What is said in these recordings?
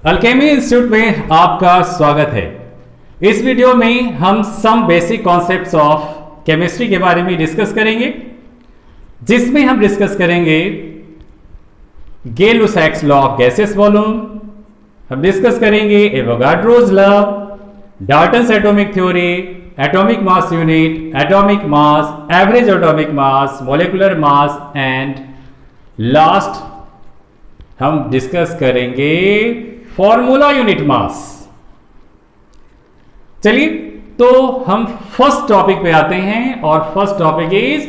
Alchemy institute में आपका स्वागत है। इस वीडियो में हम some basic concepts of chemistry के बारे में डिस्कस करेंगे, जिसमें हम डिस्कस करेंगे Gay Lussac's law of gases volume, हम डिस्कस करेंगे Avogadro's law, Dalton's atomic theory, atomic mass unit, atomic mass, average atomic mass, molecular mass and last हम डिस्कस करेंगे फॉर्मूला यूनिट मास। चलिए तो हम फर्स्ट टॉपिक पे आते हैं और first topic is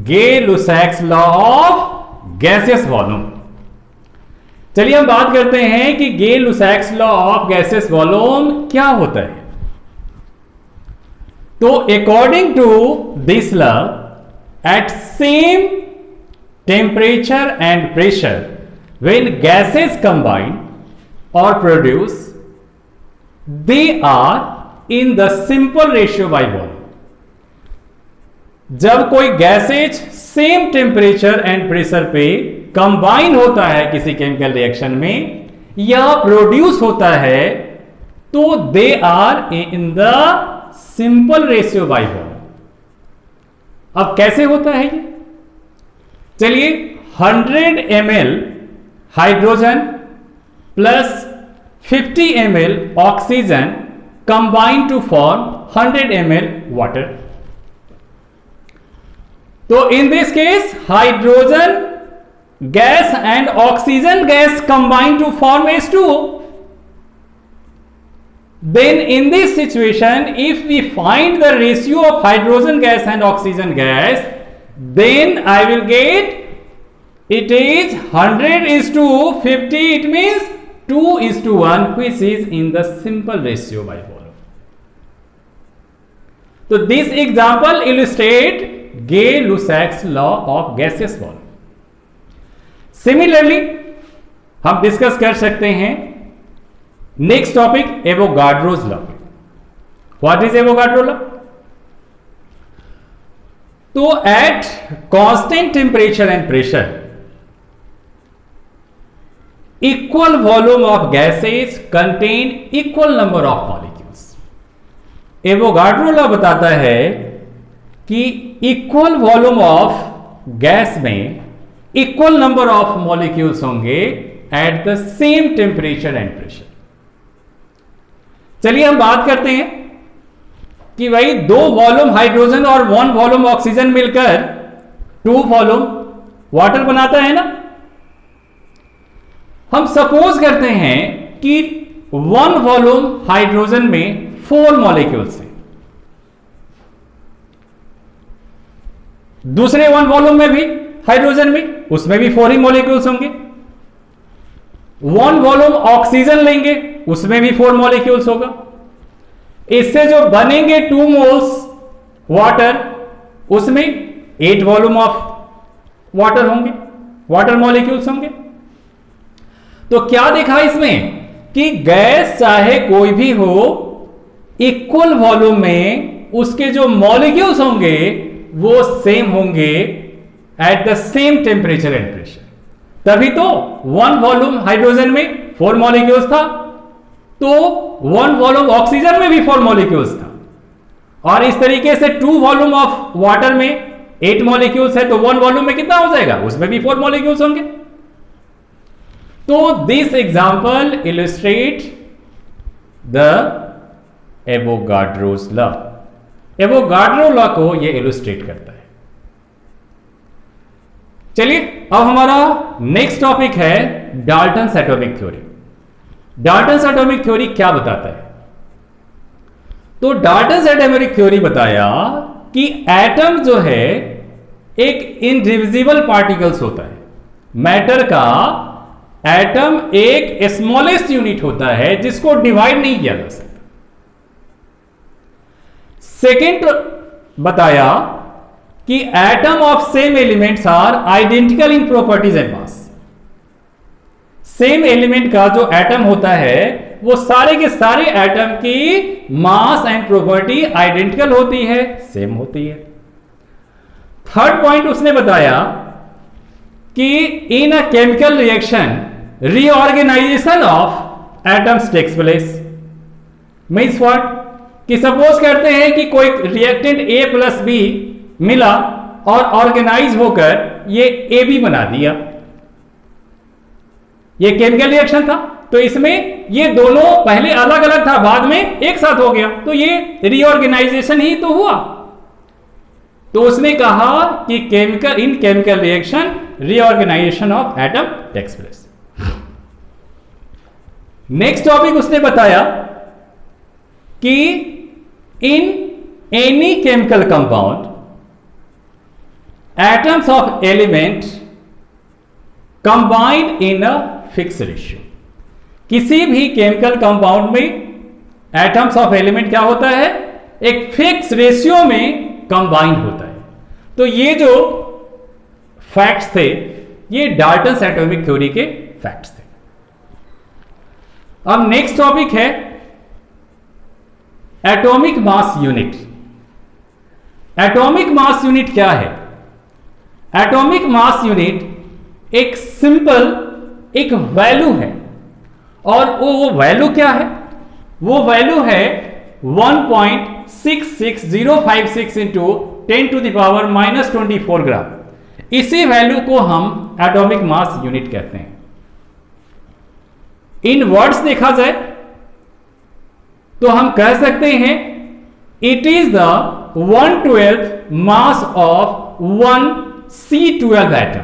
Gay Lussac's law of gaseous volume. चलिए हम बात करते हैं कि Gay Lussac's law of gaseous volume क्या होता है। तो according to this law, at same temperature and pressure when gases combine or produce, they are in the simple ratio by volume. जब कोई gases same temperature and pressure पे combine होता है किसी केमिकल रिएक्शन में या प्रोड्यूस होता है, तो they are in the simple ratio by volume. अब कैसे होता है ये? चलिए 100 ml hydrogen plus 50 ml oxygen combine to form 100 ml water. तो in this case hydrogen gas and oxygen gas combine to form H2O. Then in this situation, if we find the ratio of hydrogen gas and oxygen gas, then I will get it is 100:50. It means 2:1, which is in the simple ratio by volume. So this example illustrate Gay Lussac's law of gaseous volume. Similarly, हम discuss कर सकते हैं next topic Avogadro's law. What is Avogadro law? तो at constant temperature and pressure, equal volume of gases contain equal number of molecules. Avogadro law बताता है कि equal volume of gas में equal number of molecules होंगे at the same temperature and pressure. चलिए हम बात करते हैं कि भाई 2 वॉल्यूम हाइड्रोजन और 1 वॉल्यूम ऑक्सीजन मिलकर 2 वॉल्यूम वाटर बनाता है ना। हम सपोज करते हैं कि 1 वॉल्यूम हाइड्रोजन में 4 मॉलिक्यूल्स हैं, दूसरे 1 वॉल्यूम में भी हाइड्रोजन में उसमें भी 4 ही मॉलिक्यूल्स होंगे। 1 वॉल्यूम ऑक्सीजन लेंगे, उसमें भी 4 मॉलिक्यूल्स होगा। इससे जो बनेंगे 2 मोल्स वाटर, उसमें 8 वॉल्यूम ऑफ वाटर होंगे, वाटर मॉलिक्यूल्स होंगे। तो क्या देखा इसमें कि गैस चाहे कोई भी हो, इक्वल वॉल्यूम में उसके जो मॉलिक्यूल्स होंगे वो सेम होंगे at the same temperature and pressure. तभी तो 1 वॉल्यूम हाइड्रोजन में 4 मॉलिक्यूल्स था, तो 1 वॉल्यूम ऑक्सीजन में भी 4 मॉलिक्यूल्स था, और इस तरीके से 2 वॉल्यूम ऑफ वाटर में 8 मॉलिक्यूल्स है, तो 1 वॉल्यूम में कितना हो जाएगा? उसमें भी 4 मॉलिक्यूल्स होंगे। तो this example illustrate the Avogadro's law. Avogadro law को यह इलस्ट्रेट करता है। चलिए अब हमारा नेक्स्ट टॉपिक है Dalton's atomic theory. Dalton's atomic theory क्या बताता है? तो डाल्टन्स एटॉमिक थ्योरी बताया कि एटम जो है एक इनडिविजिबल पार्टिकल्स होता है। मैटर का एटम एक स्मॉलेस्ट यूनिट होता है जिसको डिवाइड नहीं किया जा सकता। सेकेंड बताया कि atom of same elements are identical in properties and mass. Same element का जो एटम होता है वो सारे के सारे एटम की मास एंड प्रॉपर्टी आइडेंटिकल होती है, सेम होती है। थर्ड पॉइंट उसने बताया कि in a chemical reaction reorganization of atoms takes place. Means what, कि सपोज करते हैं कि कोई रिएक्टेंट A प्लस बी मिला और ऑर्गेनाइज होकर ये AB बना दिया। ये केमिकल रिएक्शन था, तो इसमें ये दोनों पहले अलग अलग था, बाद में एक साथ हो गया, तो ये रीऑर्गेनाइजेशन ही तो हुआ। तो उसने कहा कि chemical reaction reorganization of atom takes place. Next topic उसने बताया कि in any chemical compound atoms of element combined in a fix ratio. किसी भी केमिकल कंपाउंड में एटम्स ऑफ एलिमेंट क्या होता है, एक फिक्स रेशियो में कंबाइंड होता है। तो ये जो फैक्ट्स थे ये डाल्टन्स एटॉमिक थ्योरी के फैक्ट्स थे। अब नेक्स्ट टॉपिक है atomic mass unit. Atomic mass unit क्या है? एटॉमिक मास यूनिट एक सिंपल एक वैल्यू है, और वो वैल्यू क्या है? वो वैल्यू है 1.66056 इंटू 10 टू द पावर -24 ग्राम। इसी वैल्यू को हम एटॉमिक मास यूनिट कहते हैं। इन वर्ड्स देखा जाए तो हम कह सकते हैं it is the 1/12 mass of 1 C12 atom.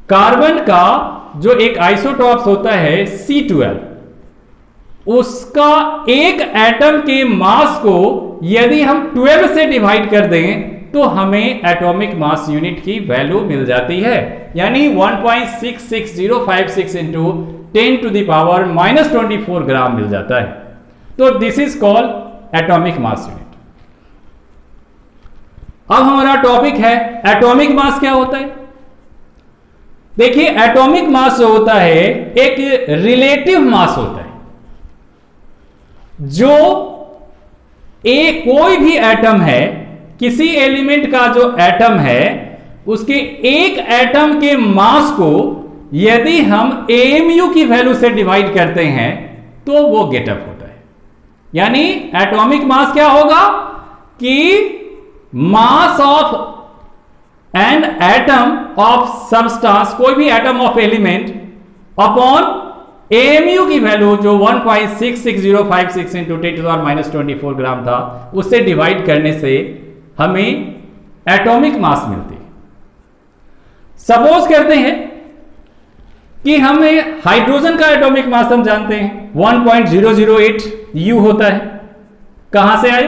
Carbon का जो एक आइसोटॉप्स होता है C12, उसका एक एटम के मास को यदि हम 12 से डिवाइड कर दें तो हमें एटॉमिक मास यूनिट की वैल्यू मिल जाती है, यानी 1.66056 इंटू 10 टू द पावर -24 ग्राम मिल जाता है। तो this is called atomic mass unit. अब हमारा टॉपिक है एटॉमिक मास क्या होता है। देखिए, एटॉमिक मास जो होता है एक रिलेटिव मास होता है, जो कोई भी एटम है, किसी एलिमेंट का जो एटम है उसके एक एटम के मास को यदि हम AMU की वैल्यू से डिवाइड करते हैं तो वो गेटअप होता है। यानी एटॉमिक मास क्या होगा कि mass of an atom of substance, कोई भी atom of element upon AMU की वैल्यू जो 1.66056 इंटू 10⁻⁻24 ग्राम था, उससे डिवाइड करने से हमें एटॉमिक मास मिलती है। सपोज करते हैं कि हमें हाइड्रोजन का एटॉमिक मास हम जानते हैं 1.008 U होता है। कहां से आए?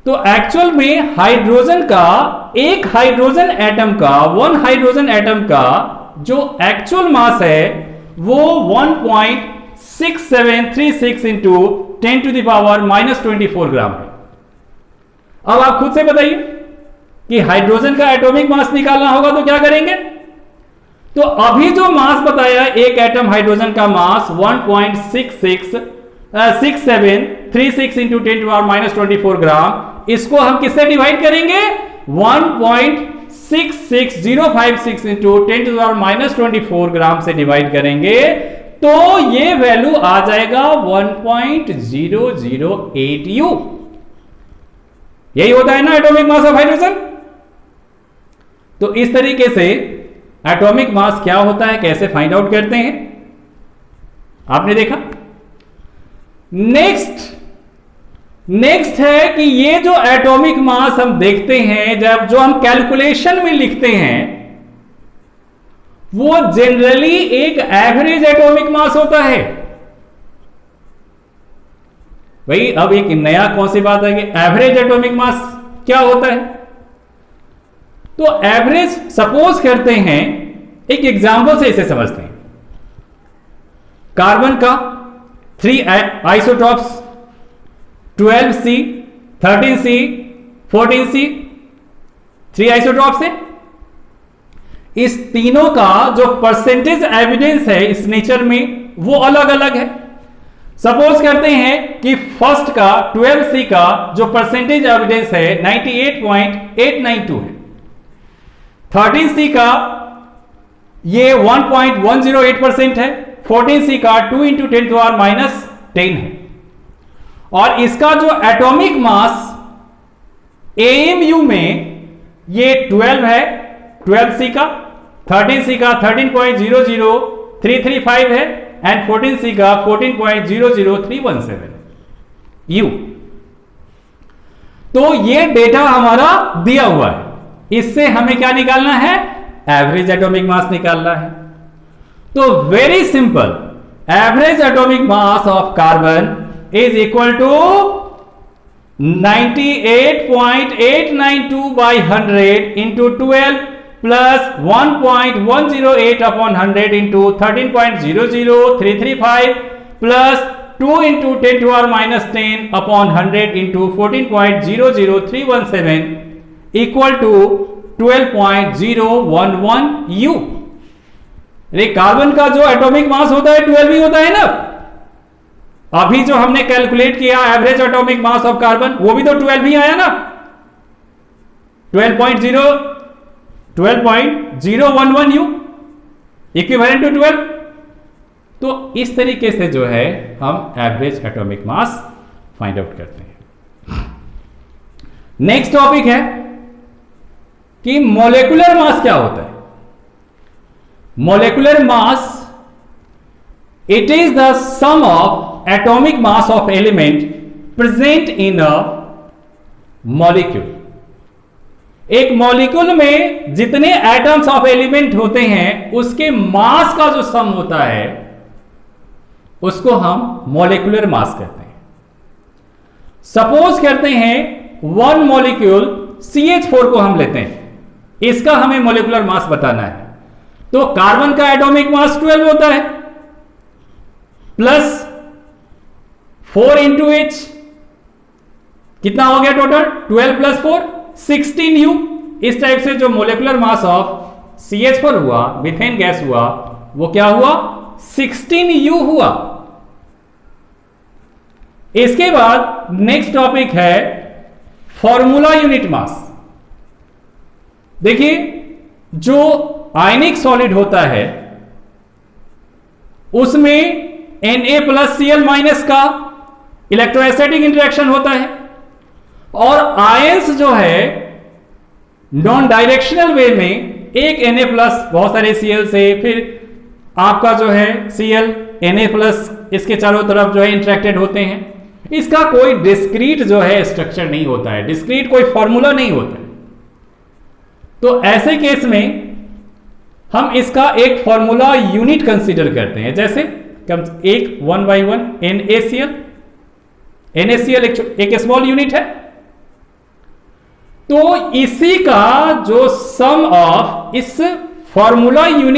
तो एक्चुअल में हाइड्रोजन का एक हाइड्रोजन एटम का, वन हाइड्रोजन एटम का जो एक्चुअल मास है वो 1.6736 इंटू 10 टू द पावर -24 ग्राम है। अब आप खुद से बताइए कि हाइड्रोजन का एटॉमिक मास निकालना होगा तो क्या करेंगे? तो अभी जो मास बताया एक एटम हाइड्रोजन का मास 1.6736 इंटू 10 टू पावर -24 ग्राम, इसको हम किससे डिवाइड करेंगे? 1.66056 इंटू 10 टू पावर -24 ग्राम से डिवाइड करेंगे तो ये वैल्यू आ जाएगा 1.008 U। यही होता है ना एटॉमिक मास ऑफ हाइड्रोजन। तो इस तरीके से एटॉमिक मास क्या होता है, कैसे फाइंड आउट करते हैं, आपने देखा। नेक्स्ट है कि ये जो एटॉमिक मास हम देखते हैं, जब जो हम कैलकुलेशन में लिखते हैं, वो जनरली एक एवरेज एटॉमिक मास होता है। भाई अब एक नया कौन सी बात है कि एवरेज एटॉमिक मास क्या होता है? तो एवरेज सपोज करते हैं, एक एग्जांपल से इसे समझते हैं। कार्बन का 3 isotopes 12C, 13C, 14C, 3 isotopes है। इस तीनों का जो परसेंटेज एविडेंस है इस नेचर में वो अलग अलग है। सपोज करते हैं कि फर्स्ट का 12C का जो परसेंटेज एविडेंस है 98.892 है। 13C का ये 1.108% है 14C का 2 इंटू 10⁻⁻10 है। और इसका जो एटॉमिक मास AMU में ये 12 है, 12C का, 13C का 13.00335 है एंड 14C का 14.00317 U। तो ये डेटा हमारा दिया हुआ है, इससे हमें क्या निकालना है? एवरेज एटॉमिक मास निकालना है। तो very simple, average atomic mass of carbon is equal to 98.892 by 100 into 12 plus 1.108 upon 100 into 13.00335 plus 2 into 10⁻⁻10 upon 100 into 14.00317 equal to 12.011 U। अरे कार्बन का जो एटॉमिक मास होता है 12 ही होता है ना। अभी जो हमने कैलकुलेट किया average atomic mass of carbon, वो भी तो 12 ही आया ना, 12.011 U इक्विवेलेंट टू 12। तो इस तरीके से जो है हम average atomic mass find out करते हैं। नेक्स्ट टॉपिक है कि मॉलिक्यूलर मास क्या होता है। Molecular mass, it is the sum of atomic mass of element present in a molecule। एक मॉलिक्यूल में जितने एटम्स ऑफ एलिमेंट होते हैं उसके मास का जो सम होता है उसको हम मॉलिक्यूलर मास कहते हैं। सपोज करते हैं वन मॉलिक्यूल CH4 को हम लेते हैं, इसका हमें मॉलिक्यूलर मास बताना है। तो कार्बन का एटॉमिक मास 12 होता है प्लस 4 इंटू H, कितना हो गया टोटल? 12 plus 4 16U। इस टाइप से जो मोलिकुलर मास ऑफ CH4 हुआ, मीथेन गैस हुआ, वो क्या हुआ? 16U हुआ। इसके बाद नेक्स्ट टॉपिक है फॉर्मूला यूनिट मास। देखिए, जो आयनिक सॉलिड होता है उसमें Na+Cl- का इलेक्ट्रोस्टैटिक इंटरेक्शन होता है, और आयंस जो है नॉन डायरेक्शनल वे में एक Na+ बहुत सारे Cl से, फिर आपका जो है Cl Na+ इसके चारों तरफ जो है इंटरेक्टेड होते हैं। इसका कोई डिस्क्रीट जो है स्ट्रक्चर नहीं होता है, डिस्क्रीट कोई फॉर्मूला नहीं होता है। तो ऐसे केस में हम इसका एक फॉर्मूला यूनिट कंसीडर करते हैं। जैसे एक 1/1 NaCl एक स्मॉल यूनिट है, तो इसी का जो सम ऑफ इस फॉर्मूला यूनिट